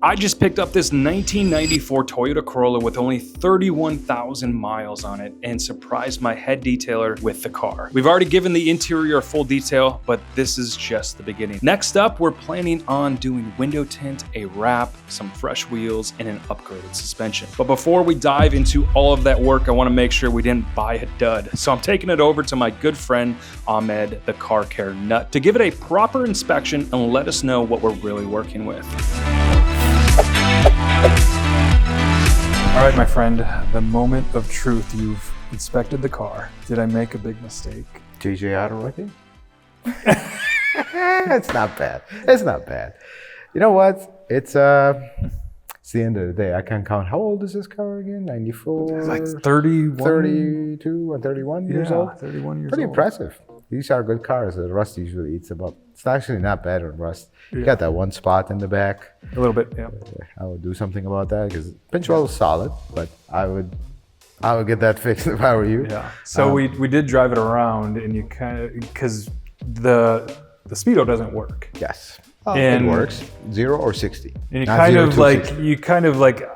I just picked up this 1994 Toyota Corolla with only 31,000 miles on it and surprised my head detailer with the car. We've already given the interior a full detail, but this is just the beginning. Next up, we're planning on doing window tint, a wrap, some fresh wheels, and an upgraded suspension. But before we dive into all of that work, I want to make sure we didn't buy a dud. So I'm taking it over to my good friend Ahmed, the car care nut, to give it a proper inspection and let us know what we're really working with. All right, my friend, the moment of truth. You've inspected the car. Did I make a big mistake? JJ Auto Wrecking? It's not bad. It's not bad. You know what? It's the end of the day. I can't count. How old is this car again? 94? It's like 31? 32 or 31 years old? 31 years Pretty old. impressive. These are good cars. The rust usually eats them up. It's actually not bad on rust. You got that one spot in the back. A little bit, yeah. I would do something about that because pinch well is solid, but I would get that fixed if I were you. Yeah. So we did drive it around, and you kind of, because the speedo doesn't work. Yes. And it works. 0 or 60. And Not 0 to 60.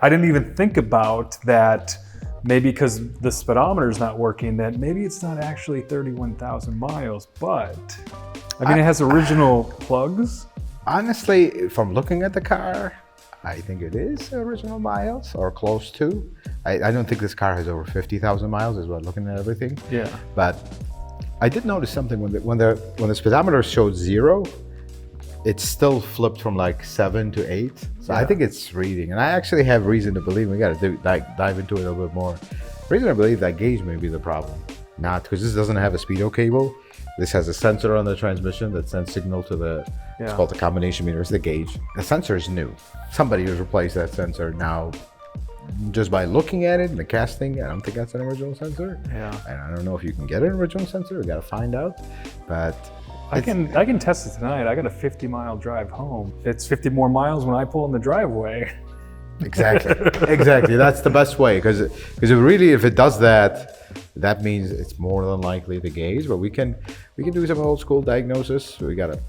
I didn't even think about that. Maybe because the speedometer's not working, that maybe it's not actually 31,000 miles, but I mean, it has original plugs. Honestly, from looking at the car, I think it is original miles or close to. I don't think this car has over 50,000 miles as well, looking at everything. Yeah. But I did notice something when the speedometer showed 0, it still flipped from like 7 to 8. So I think it's reading. And I actually have reason to believe, we got to dive into it a little bit more. Reason to believe that gauge may be the problem. Not because this doesn't have a speedo cable. This has a sensor on the transmission that sends signal to the, it's called the combination meter, it's the gauge. The sensor is new. Somebody has replaced that sensor. Now, just by looking at it and the casting, I don't think that's an original sensor. Yeah. And I don't know if you can get an original sensor. We got to find out. But I can test it tonight. I got a 50-mile drive home. It's 50 more miles when I pull in the driveway. Exactly. Exactly. That's the best way, because if it does that, that means it's more than likely the gauge. But we can do some old school diagnosis. We got to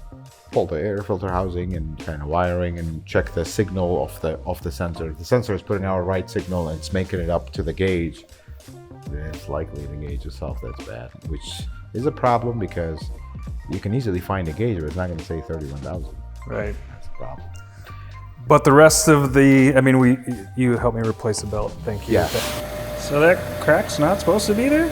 pull the air filter housing and kind of wiring and check the signal of the sensor. If the sensor is putting out a right signal and it's making it up to the gauge, then it's likely the gauge itself that's bad, which is a problem because you can easily find a gauge, but it's not going to say 31,000. Right. That's a problem. But the rest of you helped me replace the belt. Thank you. Yeah. So that crack's not supposed to be there?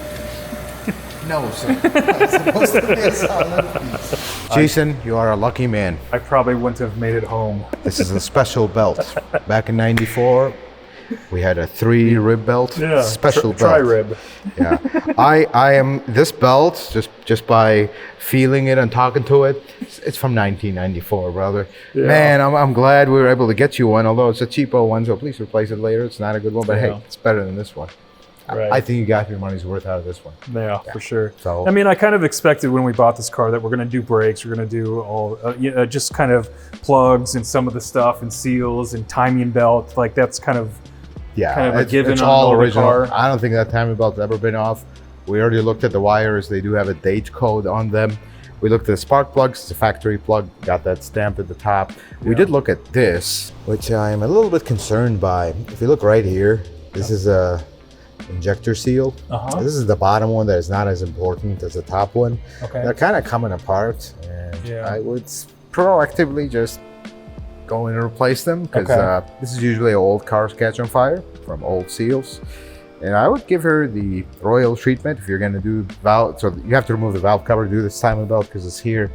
No, sir. It's supposed to be a solid piece. Jason, you are a lucky man. I probably wouldn't have made it home. This is a special belt. Back in '94, we had a 3-rib belt. Yeah, Special belt. Tri-rib. Yeah. I am, this belt, just by feeling it and talking to it, it's from 1994, brother. Yeah. Man, I'm glad we were able to get you one, although it's a cheapo one, so please replace it later. It's not a good one, but hey, it's better than this one. Right. I think you got your money's worth out of this one. Yeah, for sure. So, I mean, I kind of expected when we bought this car that we're going to do brakes, we're going to do all, just kind of plugs and some of the stuff and seals and timing belt. Like that's kind of a given it's on all the original. car. I don't think that timing belt's ever been off. We already looked at the wires. They do have a date code on them. We looked at the spark plugs. It's a factory plug. Got that stamp at the top. Yeah. We did look at this, which I'm a little bit concerned by. If you look right here, this is a injector seal. This is the bottom one that is not as important as the top one. Okay. They're kind of coming apart, and I would proactively just go in and replace them, because this is usually old cars catch on fire from old seals. And I would give her the royal treatment if you're going to do valve. So you have to remove the valve cover to do this timing belt because it's here.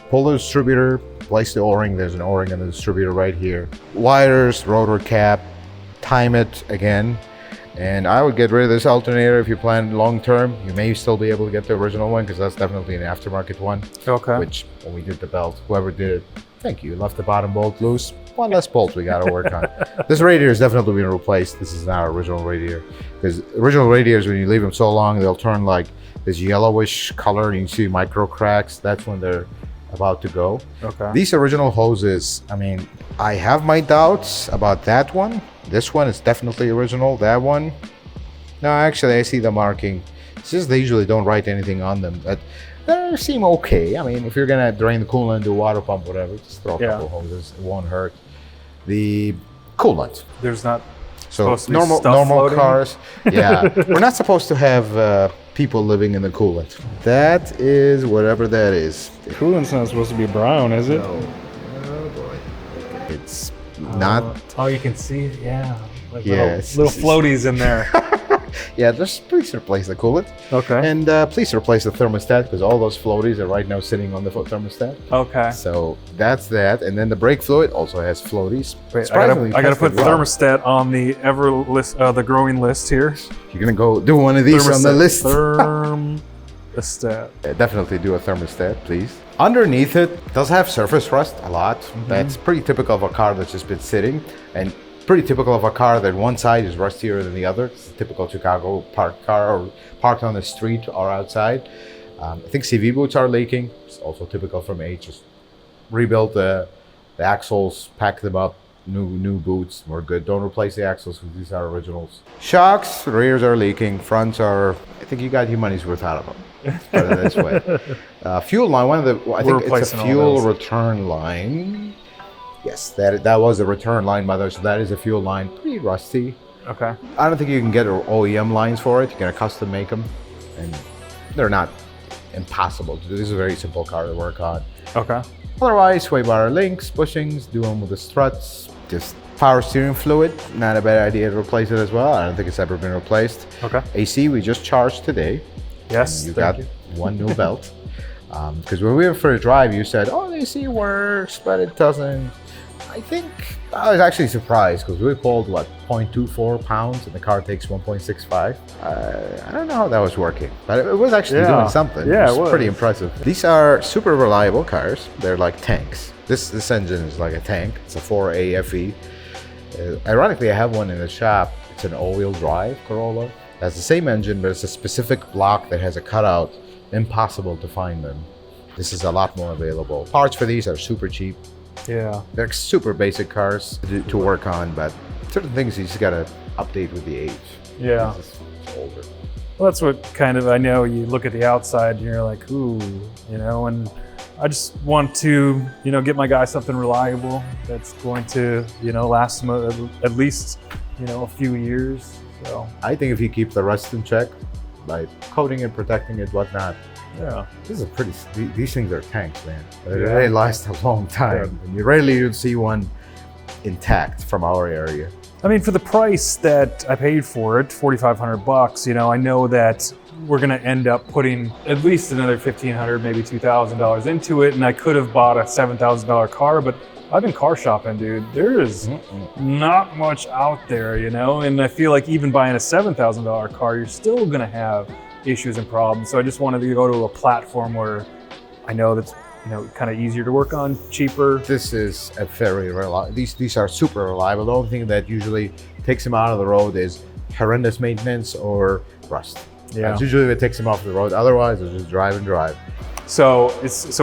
Pull the distributor, place the O-ring. There's an O-ring on the distributor right here. Wires, rotor cap, time it again. And I would get rid of this alternator if you plan long term. You may still be able to get the original one because that's definitely an aftermarket one. Okay. Which, when we did the belt, whoever did it, thank you. Left the bottom bolt loose. One less bolt we got to work on. This radiator is definitely being replaced. This is not our original radiator. Because original radiators, when you leave them so long, they'll turn like this yellowish color and you see micro cracks. That's when they're about to go. Okay. These original hoses, I mean, I have my doubts about that one. This one is definitely original. That one, no, actually, I see the marking. It's just they usually don't write anything on them. But they seem okay. I mean, if you're gonna drain the coolant, do a water pump, whatever, just throw a couple hoses. It won't hurt. the coolant. There's not So supposed to be normal stuff floating? cars, yeah, we're not supposed to have people living in the coolant. That is whatever that is. The coolant's not supposed to be brown, is it? Oh boy, it's not. Oh, you can see it. Yeah. Like Yes. little floaties in there. Yeah, just please replace the coolant. Okay. And please replace the thermostat because all those floaties are right now sitting on the thermostat. Okay. So that's that. And then the brake fluid also has floaties. Wait, I gotta put thermostat on the the growing list here. You're gonna go do one of these on the list. Thermostat. Definitely do a thermostat, please. Underneath it does have surface rust a lot. That's pretty typical of a car that's just been sitting, and pretty typical of a car that one side is rustier than the other. It's a typical Chicago parked car or parked on the street or outside. I think CV boots are leaking. It's also typical from age. Just rebuild the axles, pack them up, new boots. We're good. Don't replace the axles because these are originals. Shocks, rears are leaking. Fronts are, I think you got your money's worth out of them. Let's put it this way. Fuel line, I think it's a fuel return line. Yes, that was a return line, by the way, so that is a fuel line. Pretty rusty. Okay. I don't think you can get OEM lines for it. You can custom make them, and they're not impossible to do. This is a very simple car to work on. Okay. Otherwise, sway bar links, bushings, do them with the struts. Just power steering fluid, not a bad idea to replace it as well. I don't think it's ever been replaced. Okay. AC, we just charged today. Yes, You got one new belt. Because when we went for a drive, you said, oh, the AC works, but it doesn't. I think I was actually surprised because we pulled, 0.24 pounds and the car takes 1.65. I don't know how that was working, but it was actually doing something. Yeah, it was pretty impressive. These are super reliable cars. They're like tanks. This engine is like a tank. It's a 4A FE. Ironically, I have one in the shop. It's an all-wheel drive Corolla. It has the same engine, but it's a specific block that has a cutout. Impossible to find them. This is a lot more available. Parts for these are super cheap. Yeah. They're super basic cars to work on, but certain things you just gotta update with the age. Yeah. It's older. Well, that's what kind of, I know you look at the outside and you're like, ooh, and I just want to, get my guy something reliable that's going to, last him at least, a few years. So I think if you keep the rust in check by coating it, protecting it, whatnot. Yeah. This is these things are tanks, man. They last a long time. And you'd see one intact from our area. I mean, for the price that I paid for it, $4,500, I know that we're gonna end up putting at least another $1,500, maybe $2,000 into it, and I could have bought a $7,000 car, but I've been car shopping, dude. There is not much out there, and I feel like even buying a $7,000 car, you're still gonna have issues and problems. So I just wanted to go to a platform where I know that's kind of easier to work on, cheaper. This is a very reliable. These are super reliable. The only thing that usually takes them out of the road is horrendous maintenance or rust. Yeah. That's usually what takes them off the road. Otherwise, they'll just drive and drive. So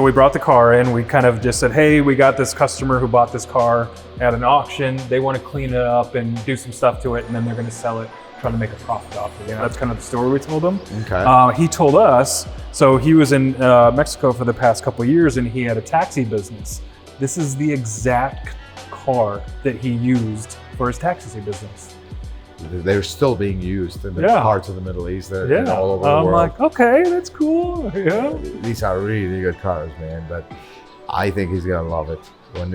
we brought the car in. We kind of just said, hey, we got this customer who bought this car at an auction. They want to clean it up and do some stuff to it, and then they're going to sell it, trying to make a profit off it. That's kind of the story we told him. Okay. He told us, so he was in Mexico for the past couple of years and he had a taxi business. This is the exact car that he used for his taxi business. They're still being used in the parts of the Middle East. They're all over the world. I'm like, okay, that's cool. Yeah. These are really good cars, man. But I think he's gonna love it.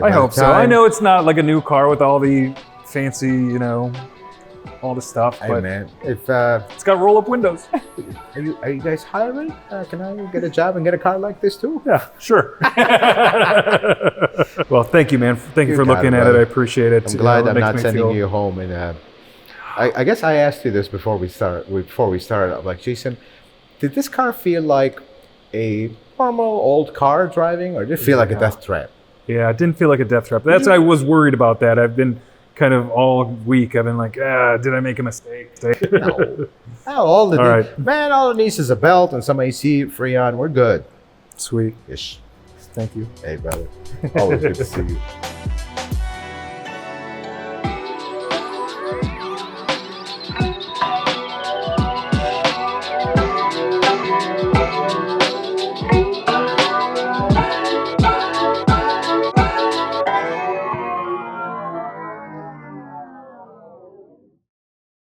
I hope so. I know it's not like a new car with all the fancy, all the stuff. Hey, but man, if it's got roll-up windows. are you guys hiring? Can I get a job and get a car like this too? Yeah, sure. Well, thank you, man. Thank you for looking at it. I appreciate it. I'm glad I'm not sending you home. And I guess I asked you this before we started. I'm like, Jason, did this car feel like a normal old car driving, or did it feel like a death trap? Yeah, it didn't feel like a death trap. I was worried about that. I've been kind of all week, I've been like, did I make a mistake? No. All it needs is a belt and some AC, Freon. We're good. Sweet. Ish. Thank you. Hey, brother. Always good to see you.